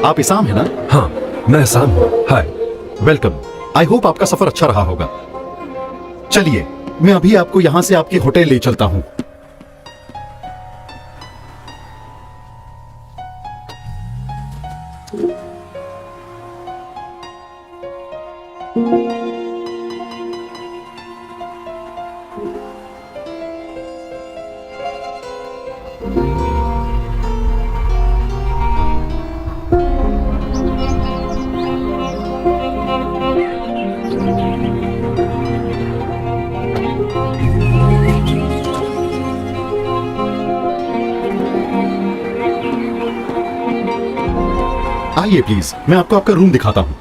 आप इसाम है ना? हाँ, मैं इसाम हूँ। हाय, वेलकम। आई होप आपका सफर अच्छा रहा होगा। चलिए, मैं अभी आपको यहां से आपके होटल ले चलता हूं। आइए प्लीज, मैं आपको आपका रूम दिखाता हूं।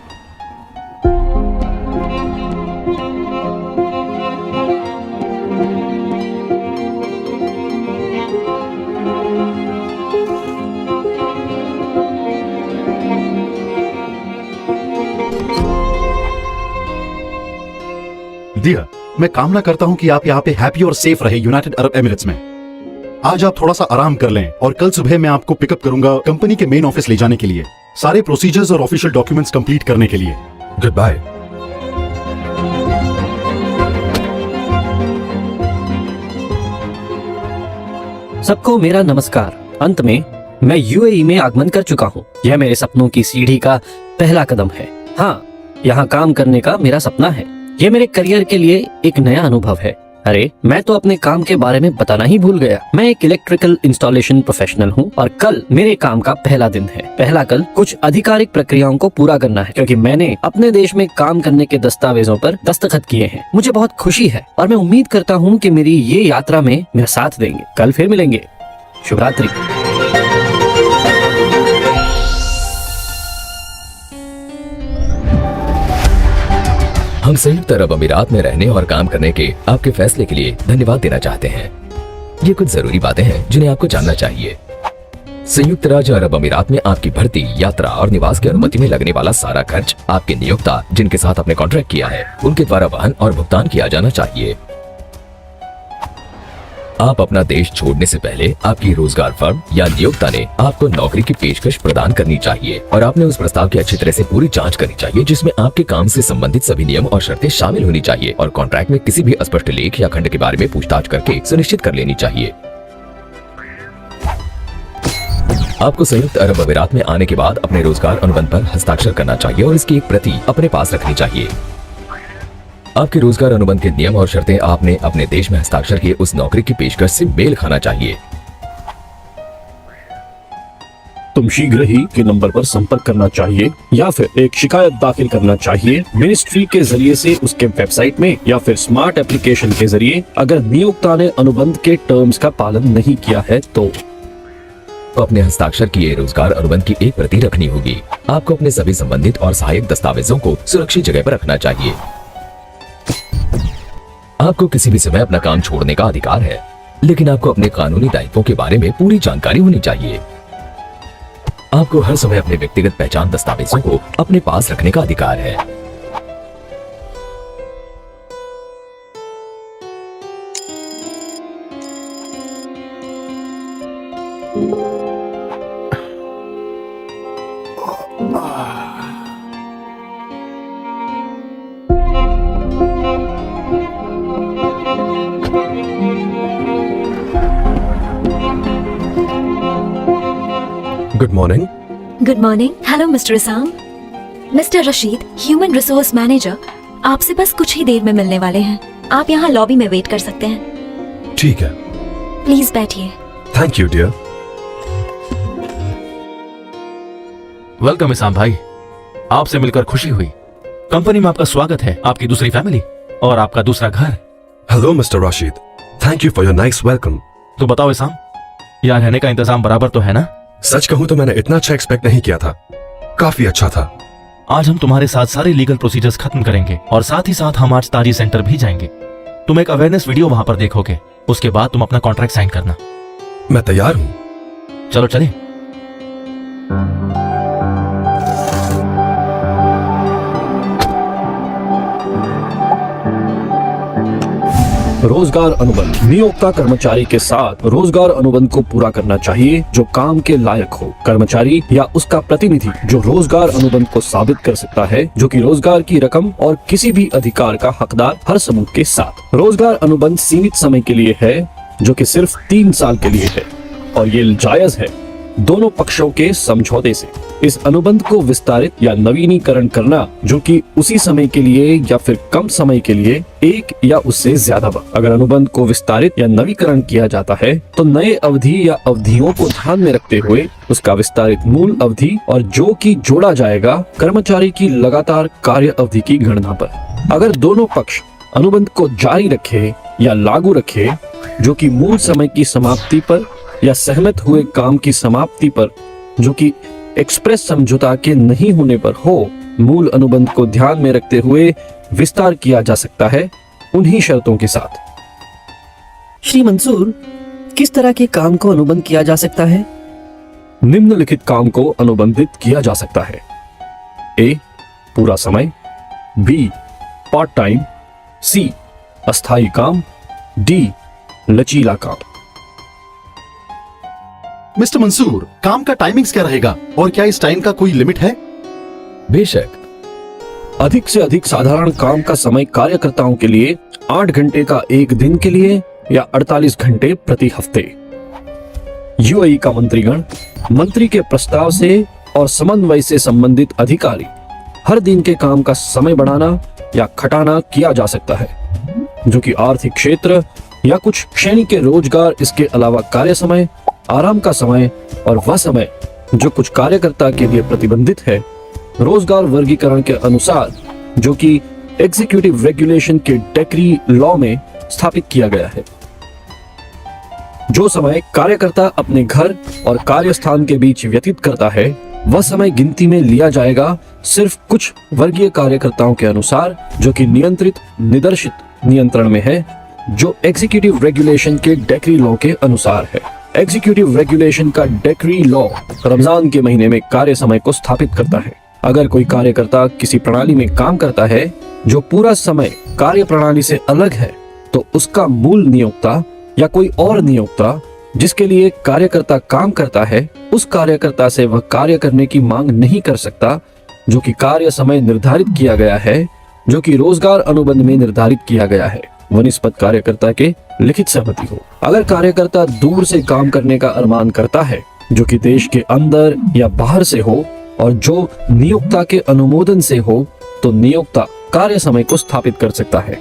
डियर, मैं कामना करता हूं कि आप यहाँ पे हैप्पी और सेफ रहे यूनाइटेड अरब एमिरेट्स में। आज आप थोड़ा सा आराम कर लें और कल सुबह मैं आपको पिकअप करूंगा कंपनी के मेन ऑफिस ले जाने के लिए, सारे प्रोसीजर्स और ऑफिशियल डॉक्यूमेंट्स कंप्लीट करने के लिए। Good bye. सबको मेरा नमस्कार। अंत में मैं यूएई में आगमन कर चुका हूँ। यह मेरे सपनों की सीढ़ी का पहला कदम है। हाँ, यहाँ काम करने का मेरा सपना है। यह मेरे करियर के लिए एक नया अनुभव है। अरे, मैं तो अपने काम के बारे में बताना ही भूल गया। मैं एक इलेक्ट्रिकल इंस्टॉलेशन प्रोफेशनल हूँ और कल मेरे काम का पहला दिन है। पहला कल कुछ आधिकारिक प्रक्रियाओं को पूरा करना है, क्योंकि मैंने अपने देश में काम करने के दस्तावेजों पर दस्तखत किए हैं। मुझे बहुत खुशी है और मैं उम्मीद करता हूँ कि मेरी ये यात्रा में मेरा साथ देंगे। कल फिर मिलेंगे। शुभ रात्रि। हम संयुक्त अरब अमीरात में रहने और काम करने के आपके फैसले के लिए धन्यवाद देना चाहते हैं। ये कुछ जरूरी बातें हैं जिन्हें आपको जानना चाहिए। संयुक्त राज्य अरब अमीरात में आपकी भर्ती, यात्रा और निवास की अनुमति में लगने वाला सारा खर्च आपके नियोक्ता जिनके साथ आपने कॉन्ट्रैक्ट किया है उनके द्वारा वहन और भुगतान किया जाना चाहिए। आप अपना देश छोड़ने से पहले आपकी रोजगार फर्म या नियोक्ता ने आपको नौकरी की पेशकश प्रदान करनी चाहिए और आपने उस प्रस्ताव की अच्छी तरह से पूरी जांच करनी चाहिए, जिसमें आपके काम से संबंधित सभी नियम और शर्तें शामिल होनी चाहिए और कॉन्ट्रैक्ट में किसी भी अस्पष्ट लेख या खंड के बारे में पूछताछ करके सुनिश्चित कर लेनी चाहिए। आपको संयुक्त अरब अमीरात में आने के बाद अपने रोजगार अनुबंध पर हस्ताक्षर करना चाहिए और इसकी एक प्रति अपने पास रखनी चाहिए। आपके रोजगार अनुबंध के नियम और शर्तें आपने अपने देश में हस्ताक्षर किए उस नौकरी की पेशकश से मेल खाना चाहिए। तुम शीघ्र ही के नंबर पर संपर्क करना चाहिए या फिर एक शिकायत दाखिल करना चाहिए मिनिस्ट्री के जरिए से उसके वेबसाइट में या फिर स्मार्ट एप्लीकेशन के जरिए। अगर नियोक्ता ने अनुबंध के टर्म्स का पालन नहीं किया है तो अपने हस्ताक्षर किए रोजगार अनुबंध की एक प्रति रखनी होगी। आपको अपने सभी संबंधित और सहायक दस्तावेजों को सुरक्षित जगह पर रखना चाहिए। आपको किसी भी समय अपना काम छोड़ने का अधिकार है, लेकिन आपको अपने कानूनी दायित्वों के बारे में पूरी जानकारी होनी चाहिए। आपको हर समय अपने व्यक्तिगत पहचान दस्तावेजों को अपने पास रखने का अधिकार है। Good morning. Good morning. Hello mister Isam. Mister Rashid, human resource manager, आपसे बस कुछ ही देर में मिलने वाले हैं। आप यहाँ लॉबी में वेट कर सकते हैं। ठीक है। प्लीज बैठिए। Thank you dear. Welcome Isam भाई, आपसे मिलकर खुशी हुई। कंपनी में आपका स्वागत है, आपकी दूसरी फैमिली और आपका दूसरा घर। Hello mister Rashid, thank you for your nice welcome. तो बताओ इसाम, यहाँ रहने का इंतजाम बराबर तो है ना? सच कहूं तो मैंने इतना अच्छा एक्सपेक्ट नहीं किया था। काफी अच्छा था। आज हम तुम्हारे साथ सारे लीगल प्रोसीजर्स खत्म करेंगे और साथ ही साथ हम आज ताजी सेंटर भी जाएंगे। तुम एक अवेयरनेस वीडियो वहां पर देखोगे, उसके बाद तुम अपना कॉन्ट्रैक्ट साइन करना। मैं तैयार हूं। चलो चले। रोजगार अनुबंध। नियोक्ता कर्मचारी के साथ रोजगार अनुबंध को पूरा करना चाहिए जो काम के लायक हो। कर्मचारी या उसका प्रतिनिधि जो रोजगार अनुबंध को साबित कर सकता है, जो कि रोजगार की रकम और किसी भी अधिकार का हकदार हर सबूत के साथ। रोजगार अनुबंध सीमित समय के लिए है, जो कि सिर्फ 3 साल के लिए है, और ये जायज है दोनों पक्षों के समझौते से। इस अनुबंध को विस्तारित या नवीनीकरण करना, जो कि उसी समय के लिए या फिर कम समय के लिए एक या उससे ज्यादा वक्त। अगर अनुबंध को विस्तारित या नवीकरण किया जाता है तो नए अवधि या अवधियों को ध्यान में रखते हुए उसका विस्तारित मूल अवधि और जो कि जोड़ा जाएगा कर्मचारी की लगातार कार्य अवधि की गणना पर। अगर दोनों पक्ष अनुबंध को जारी रखे या लागू रखे, जो कि मूल समय की समाप्ति पर या सहमत हुए काम की समाप्ति पर, जो कि एक्सप्रेस समझौता के नहीं होने पर हो, मूल अनुबंध को ध्यान में रखते हुए विस्तार किया जा सकता है उन्हीं शर्तों के साथ। श्री मंसूर, किस तरह के काम को अनुबंध किया जा सकता है? निम्नलिखित काम को अनुबंधित किया जा सकता है। ए, पूरा समय। B, part time. सी, अस्थायी काम। डी, लचीला काम। मिस्टर मंसूर, काम का टाइमिंग्स क्या रहेगा और क्या इस टाइम का कोई लिमिट है? बेशक। अधिक से अधिक साधारण काम का समय कार्यकर्ताओं के लिए 8 घंटे का एक दिन के लिए या 48 घंटे प्रति हफ्ते। यूएई का मंत्रीगण, मंत्री के प्रस्ताव से और समन्वय से संबंधित अधिकारी, हर दिन के काम का समय बढ़ाना या घटाना किया जा सकता है, जो कि आर्थिक क्षेत्र या कुछ श्रेणी के रोजगार, इसके अलावा कार्य समय, आराम का समय और वह समय जो कुछ कार्यकर्ता के लिए प्रतिबंधित है, रोजगार वर्गीकरण के अनुसार, जो कि एग्जीक्यूटिव रेगुलेशन के डेक्री लॉ में स्थापित किया गया है। जो समय कार्यकर्ता अपने घर और कार्यस्थान के बीच व्यतीत करता है, वह समय गिनती में लिया जाएगा सिर्फ कुछ वर्गीय कार्यकर्ताओं के अनुसार, जो कि नियंत्रित निदर्शित नियंत्रण में है, जो एग्जीक्यूटिव रेगुलेशन के डेक्री लॉ के अनुसार है। एग्जीक्यूटिव रेगुलेशन का डेक्री लॉ रमजान के महीने में कार्य समय को स्थापित करता है। अगर कोई कार्यकर्ता किसी प्रणाली में काम करता है जो पूरा समय कार्य प्रणाली से अलग है, तो उसका मूल नियोक्ता या कोई और नियोक्ता जिसके लिए कार्यकर्ता काम करता है, उस कार्यकर्ता से वह कार्य करने की मांग नहीं कर सकता जो कि कार्य समय निर्धारित किया गया है, जो कि रोजगार अनुबंध में निर्धारित किया गया है, वनिस्पत कार्यकर्ता के लिखित सहमति हो। अगर कार्यकर्ता दूर से काम करने का अरमान करता है, जो कि देश के अंदर या बाहर से हो और जो नियोक्ता के अनुमोदन से हो, तो नियोक्ता कार्य समय को स्थापित कर सकता है।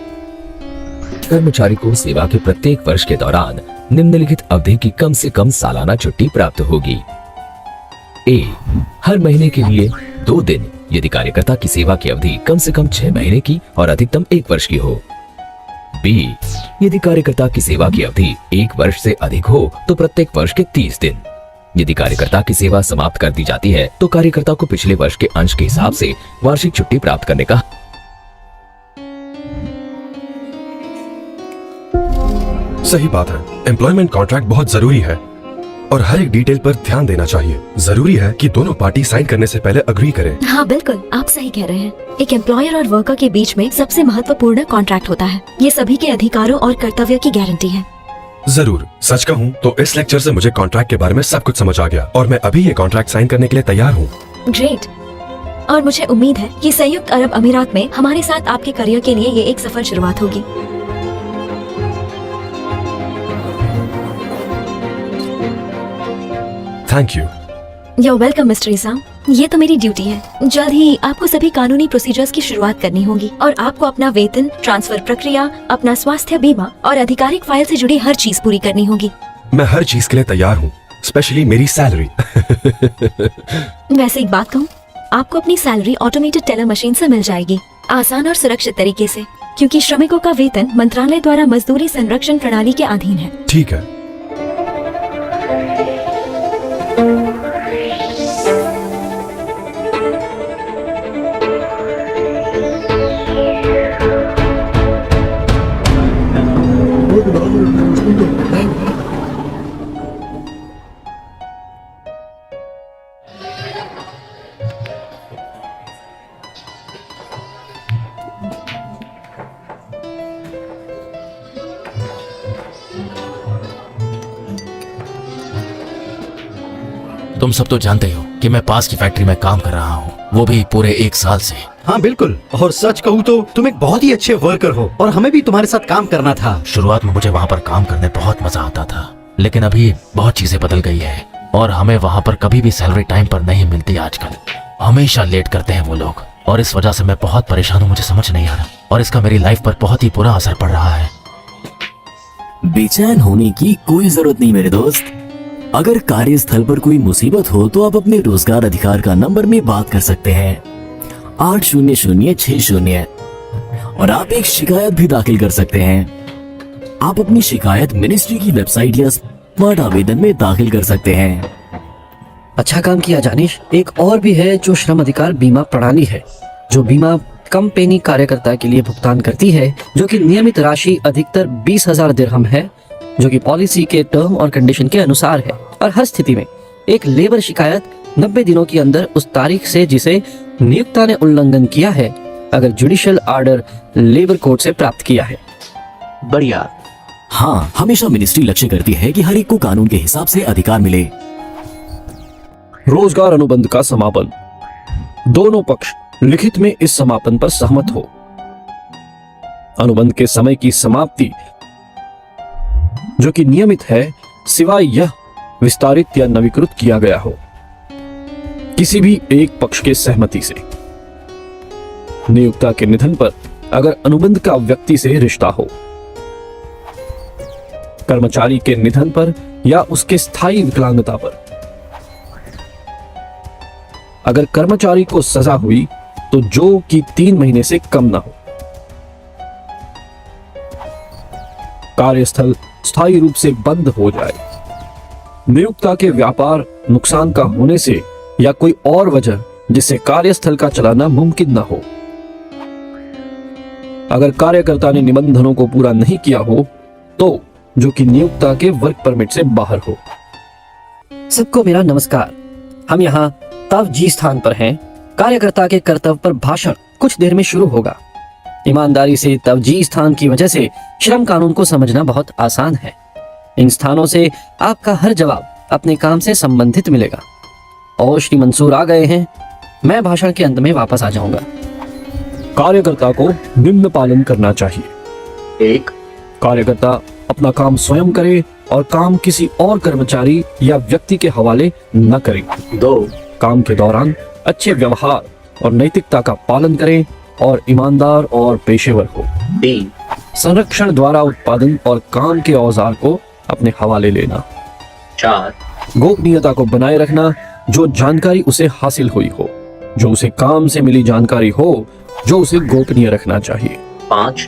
कर्मचारी को सेवा के प्रत्येक वर्ष के दौरान निम्नलिखित अवधि की कम से कम सालाना छुट्टी प्राप्त होगी। ए, हर महीने के लिए 2 दिन यदि कार्यकर्ता की सेवा की अवधि कम से कम 6 महीने की और अधिकतम 1 वर्ष की हो। बी, यदि कार्यकर्ता की सेवा की अवधि 1 वर्ष से अधिक हो तो प्रत्येक वर्ष के 30 दिन। यदि कार्यकर्ता की सेवा समाप्त कर दी जाती है तो कार्यकर्ता को पिछले वर्ष के अंश के हिसाब से वार्षिक छुट्टी प्राप्त करने का। सही बात है, एम्प्लॉयमेंट कॉन्ट्रैक्ट बहुत जरूरी है और हर एक डिटेल पर ध्यान देना चाहिए। जरूरी है कि दोनों पार्टी साइन करने से पहले अग्री करें। हाँ बिल्कुल, आप सही कह रहे हैं। एक एम्प्लॉयर और वर्कर के बीच में सबसे महत्वपूर्ण कॉन्ट्रैक्ट होता है। ये सभी के अधिकारों और कर्तव्य की गारंटी है। जरूर। सच कहूँ तो इस लेक्चर से मुझे कॉन्ट्रैक्ट के बारे में सब कुछ समझ आ गया और मैं अभी ये कॉन्ट्रैक्ट साइन करने के लिए तैयार हूँ। ग्रेट। और मुझे उम्मीद है कि संयुक्त अरब अमीरात में हमारे साथ आपके करियर के लिए ये एक सफल शुरुआत होगी। Thank you. You're welcome, mister Isam. ये तो मेरी ड्यूटी है। जल्द ही आपको सभी कानूनी प्रोसीजर्स की शुरुआत करनी होगी और आपको अपना वेतन, ट्रांसफर प्रक्रिया, अपना स्वास्थ्य बीमा और आधिकारिक फाइल से जुड़ी हर चीज पूरी करनी होगी। मैं हर चीज के लिए तैयार हूँ, स्पेशली मेरी सैलरी। वैसे एक बात कहूँ, आपको अपनी सैलरी ऑटोमेटेड टेलर मशीन से मिल जाएगी, आसान और सुरक्षित तरीके से, क्योंकि श्रमिकों का वेतन मंत्रालय द्वारा मजदूरी संरक्षण प्रणाली के अधीन है। ठीक है। तुम सब तो जानते हो कि मैं पास की फैक्ट्री में काम कर रहा हूँ, वो भी पूरे 1 साल से। हाँ बिल्कुल, और सच कहूँ तो तुम एक बहुत ही अच्छे वर्कर हो और हमें भी तुम्हारे साथ काम करना था। शुरुआत में मुझे वहाँ पर काम करने बहुत मजा आता था, लेकिन अभी बहुत चीजें बदल गई है और हमें वहाँ पर कभी भी सैलरी टाइम पर नहीं मिलती आजकल। हमेशा लेट करते हैं वो लोग और इस वजह से मैं बहुत परेशान हूँ, मुझे समझ नहीं आ रहा और इसका मेरी लाइफ पर बहुत ही बुरा असर पड़ रहा है। बेचैन होने की कोई जरूरत नहीं मेरे दोस्त। अगर कार्यस्थल पर कोई मुसीबत हो तो आप अपने रोजगार अधिकार का नंबर में बात कर सकते हैं 80060। और आप एक शिकायत भी दाखिल कर सकते हैं। आप अपनी शिकायत मिनिस्ट्री की वेबसाइट या स्मार्ट आवेदन में दाखिल कर सकते हैं। अच्छा काम किया जानिश। एक और भी है जो श्रम अधिकार बीमा प्रणाली है, जो बीमा कंपनी कार्यकर्ता के लिए भुगतान करती है, जो कि नियमित राशि अधिकतर 20,000 दिरहम है, जो कि पॉलिसी के टर्म और कंडीशन के अनुसार है। और हर स्थिति में एक लेबर शिकायत 90 दिनों के अंदर उस तारीख से जिसे नियोक्ता ने उल्लंघन किया है, अगर जुडिशियल ऑर्डर लेबर कोर्ट से प्राप्त किया है। बढ़िया। हाँ, हमेशा मिनिस्ट्री लक्ष्य करती है कि हर एक को कानून के हिसाब से अधिकार मिले। रोजगार अनुबंध का समापन। दोनों पक्ष लिखित में इस समापन पर सहमत हो। अनुबंध के समय की समाप्ति जो कि नियमित है, सिवाय यह विस्तारित या नवीकृत किया गया हो किसी भी एक पक्ष के सहमति से। नियोक्ता के निधन पर अगर अनुबंध का व्यक्ति से रिश्ता हो, कर्मचारी के निधन पर या उसके स्थायी विकलांगता पर। अगर कर्मचारी को सजा हुई तो जो कि 3 महीने से कम ना हो। कार्यस्थल स्थायी रूप से बंद हो जाए। नियोक्ता के व्यापार नुकसान का होने से या कोई और वजह जिससे कार्यस्थल का चलाना मुमकिन न हो। अगर कार्यकर्ता ने निबंधनों को पूरा नहीं किया हो तो जो कि नियोक्ता के वर्क परमिट से बाहर हो। सबको मेरा नमस्कार। हम यहाँ तवजी स्थान पर हैं। कार्यकर्ता के कर्तव्य पर भाषण कुछ देर में शुरू होगा। ईमानदारी से तवजी स्थान की वजह से श्रम कानून को समझना बहुत आसान है। इन स्थानों से आपका हर जवाब अपने काम से संबंधित मिलेगा। और श्री मंसूर आ गए हैं, मैं भाषण के अंत में वापस आ जाऊंगा। कार्यकर्ता को निम्न पालन करना चाहिए। 1. कार्यकर्ता अपना काम स्वयं करे और काम किसी और कर्मचारी या व्यक्ति के हवाले न करे। 2. काम के दौरान अच्छे व्यवहार और नैतिकता का पालन करें और ईमानदार और पेशेवर हो। 3. संरक्षण द्वारा उत्पादन और काम के औजार को अपने हवाले लेना। 4. गोपनीयता को बनाए रखना, जो जानकारी उसे हासिल हुई हो, जो उसे काम से मिली जानकारी हो, जो उसे गोपनीय रखना चाहिए। 5.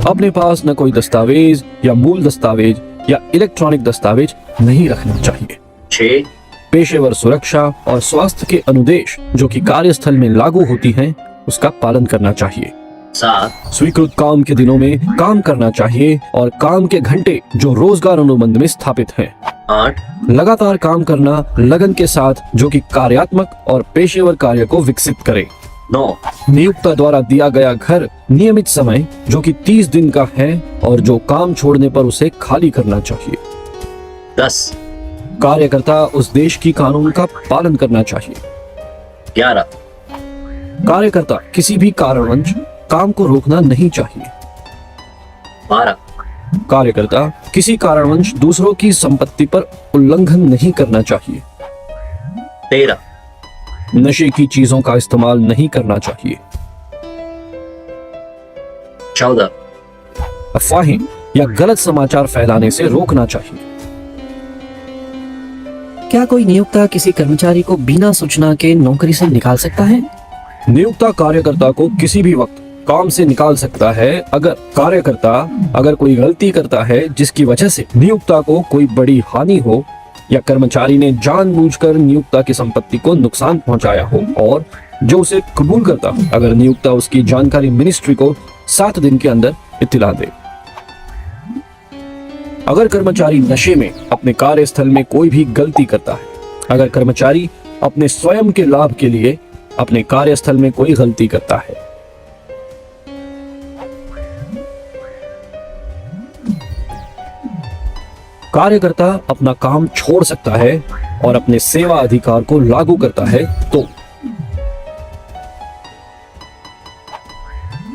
अपने पास न कोई दस्तावेज या मूल दस्तावेज या इलेक्ट्रॉनिक दस्तावेज नहीं रखना चाहिए। 6. पेशेवर सुरक्षा और स्वास्थ्य के अनुदेश जो कि कार्यस्थल में लागू होती हैं, उसका पालन करना चाहिए। 7. स्वीकृत काम के दिनों में काम करना चाहिए और काम के घंटे जो रोजगार अनुबंध में स्थापित हैं। 8. लगातार काम करना लगन के साथ जो कि कार्यात्मक और पेशेवर कार्य को विकसित करे। 9. नियोक्ता द्वारा दिया गया घर नियमित समय जो कि 30 दिन का है और जो काम छोड़ने पर उसे खाली करना चाहिए। 10. कार्यकर्ता उस देश की कानून का पालन करना चाहिए। 11. कार्यकर्ता किसी भी कारणवश काम को रोकना नहीं चाहिए। 12. कार्यकर्ता किसी कारणवश दूसरों की संपत्ति पर उल्लंघन नहीं करना चाहिए। 13. नशे की चीजों का इस्तेमाल नहीं करना चाहिए। 14. अफवाहें या गलत समाचार फैलाने से रोकना चाहिए। क्या कोई नियोक्ता किसी कर्मचारी को बिना सूचना के नौकरी से निकाल सकता है? नियोक्ता कार्यकर्ता को किसी भी वक्त काम से निकाल सकता है अगर कार्यकर्ता कोई गलती करता है जिसकी वजह से नियोक्ता को कोई बड़ी हानि हो या कर्मचारी ने जानबूझकर नियोक्ता की संपत्ति को नुकसान पहुंचाया हो और जो उसे कबूल करता हो अगर नियोक्ता उसकी जानकारी मिनिस्ट्री को 7 दिन के अंदर इत्तिला दे। अगर कर्मचारी नशे में अपने कार्यस्थल में कोई भी गलती करता है, अगर कर्मचारी अपने स्वयं के लाभ के लिए अपने कार्यस्थल में कोई गलती करता है, कार्यकर्ता अपना काम छोड़ सकता है और अपने सेवा अधिकार को लागू करता है तो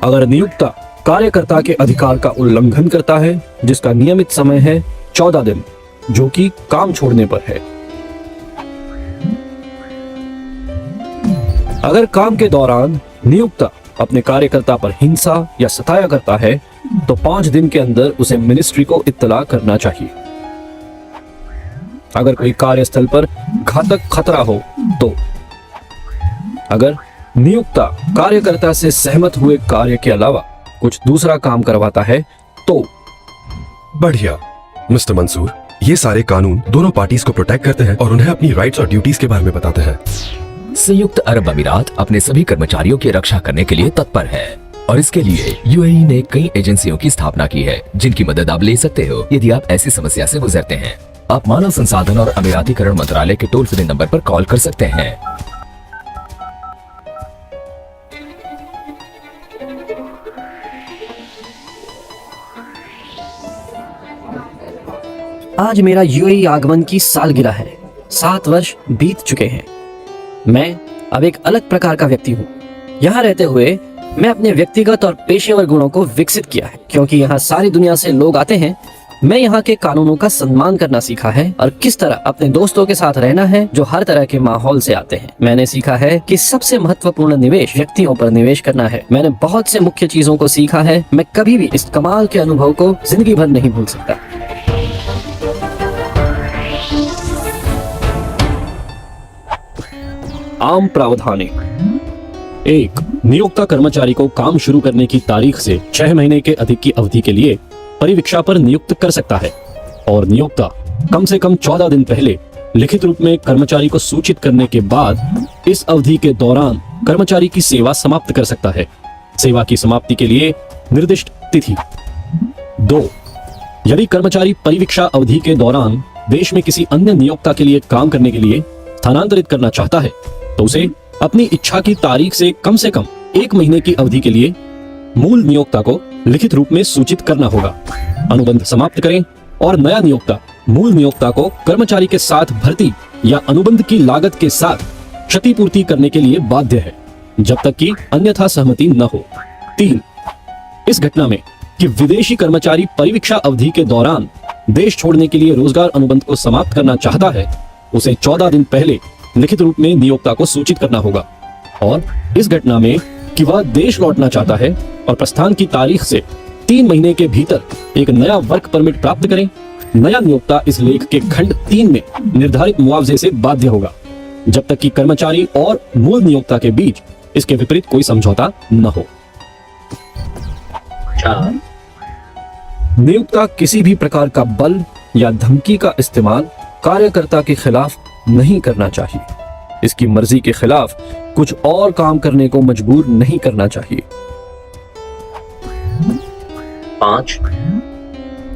अगर नियोक्ता कार्यकर्ता के अधिकार का उल्लंघन करता है जिसका नियमित समय है 14 दिन जो कि काम छोड़ने पर है। अगर काम के दौरान नियोक्ता अपने कार्यकर्ता पर हिंसा या सताया करता है तो 5 दिन के अंदर उसे मिनिस्ट्री को इत्तला करना चाहिए। अगर कोई कार्यस्थल पर घातक खतरा हो तो अगर नियोक्ता कार्यकर्ता से सहमत हुए कार्य के अलावा कुछ दूसरा काम करवाता है तो बढ़िया मिस्टर मंसूर, ये सारे कानून दोनों पार्टीज को प्रोटेक्ट करते हैं और उन्हें अपनी राइट्स और ड्यूटीज के बारे में बताते हैं। संयुक्त अरब अमीरात अपने सभी कर्मचारियों की रक्षा करने के लिए तत्पर है और इसके लिए यूएई ने कई एजेंसियों की स्थापना की है जिनकी मदद आप ले सकते हो यदि आप ऐसी समस्या से गुजरते हैं। आप मानव संसाधन और अमीरातीकरण मंत्रालय के टोल फ्री नंबर पर कॉल कर सकते हैं। आज मेरा यूएई आगमन की सालगिरह है। 7 वर्ष बीत चुके हैं। मैं अब एक अलग प्रकार का व्यक्ति हूँ। यहाँ रहते हुए मैं अपने व्यक्तिगत और पेशेवर गुणों को विकसित किया है क्योंकि यहाँ सारी दुनिया से लोग आते हैं। मैं यहाँ के कानूनों का सम्मान करना सीखा है और किस तरह अपने दोस्तों के साथ रहना है जो हर तरह के माहौल से आते हैं। मैंने सीखा है कि सबसे महत्वपूर्ण निवेश व्यक्तियों पर निवेश करना है। मैंने बहुत से मुख्य चीजों को सीखा है। मैं कभी भी इस कमाल के अनुभव को जिंदगी भर नहीं भूल सकता। आम प्रावधान 1, नियोक्ता कर्मचारी को काम शुरू करने की तारीख से 6 महीने के अधिक की अवधि के लिए परिवीक्षा पर नियुक्त कर सकता है और नियोक्ता कम से कम 14 दिन पहले लिखित रूप में कर्मचारी को सूचित करने के बाद इस अवधि के दौरान कर्मचारी की सेवा समाप्त कर सकता है। सेवा की समाप्ति के लिए निर्दिष्ट तिथि। 2, यदि कर्मचारी परिवीक्षा अवधि के दौरान देश में किसी अन्य नियोक्ता के लिए काम करने के लिए स्थानांतरित करना चाहता है तो उसे अपनी इच्छा की तारीख से कम 1 महीने की अवधि के लिए मूल नियोक्ता को लिखित रूप में सूचित करना होगा। अनुबंध समाप्त करें और नया नियोक्ता मूल नियोक्ता को कर्मचारी के साथ भर्ती या अनुबंध की लागत के साथ क्षतिपूर्ति करने के लिए बाध्य है जब तक कि अन्यथा सहमति न हो। 3, इस घटना में कि विदेशी कर्मचारी परिवीक्षा अवधि के दौरान देश छोड़ने के लिए रोजगार अनुबंध को समाप्त करना चाहता है उसे 14 दिन पहले लिखित रूप में नियोक्ता को सूचित करना होगा। और इस घटना में कि वह देश लौटना चाहता है और प्रस्थान की तारीख से 3 महीने के भीतर एक नया वर्क परमिट प्राप्त करें, नया नियोक्ता इस लेख के खंड 3 में निर्धारित मुआवजे से बाध्य होगा जब तक कि कर्मचारी और मूल नियोक्ता के बीच इसके विपरीत कोई समझौता न हो। 4, नियोक्ता किसी भी प्रकार का बल या धमकी का इस्तेमाल कार्यकर्ता के खिलाफ नहीं करना चाहिए। इसकी मर्जी के खिलाफ कुछ और काम करने को मजबूर नहीं करना चाहिए। 5,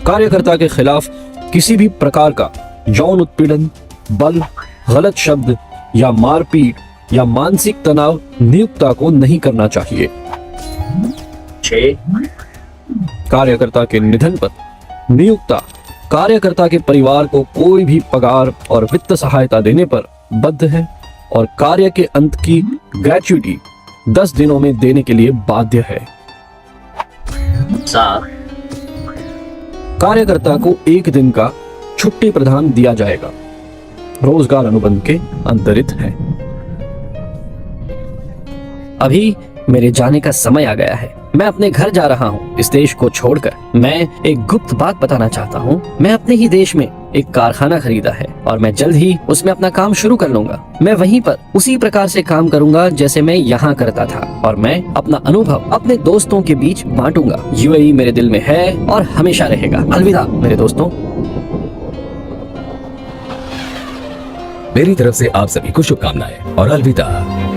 कार्यकर्ता के खिलाफ किसी भी प्रकार का यौन उत्पीड़न, बल, गलत शब्द या मारपीट या मानसिक तनाव नियोक्ता को नहीं करना चाहिए। 6, कार्यकर्ता के निधन पर नियोक्ता कार्यकर्ता के परिवार को कोई भी पगार और वित्त सहायता देने पर बद्ध है और कार्य के अंत की ग्रेच्युटी 10 दिनों में देने के लिए बाध्य है। 7, कार्यकर्ता को 1 दिन का छुट्टी प्रदान दिया जाएगा। रोजगार अनुबंध के अंतरित है। अभी मेरे जाने का समय आ गया है। मैं अपने घर जा रहा हूँ इस देश को छोड़कर। मैं एक गुप्त बात बताना चाहता हूँ। मैं अपने ही देश में एक कारखाना खरीदा है और मैं जल्द ही उसमें अपना काम शुरू कर लूंगा। मैं वहीं पर उसी प्रकार से काम करूंगा जैसे मैं यहाँ करता था और मैं अपना अनुभव अपने दोस्तों के बीच बांटूंगा। यूएई मेरे दिल में है और हमेशा रहेगा। अलविदा मेरे दोस्तों। मेरी तरफ से आप सभी को शुभकामनाएं और अलविदा।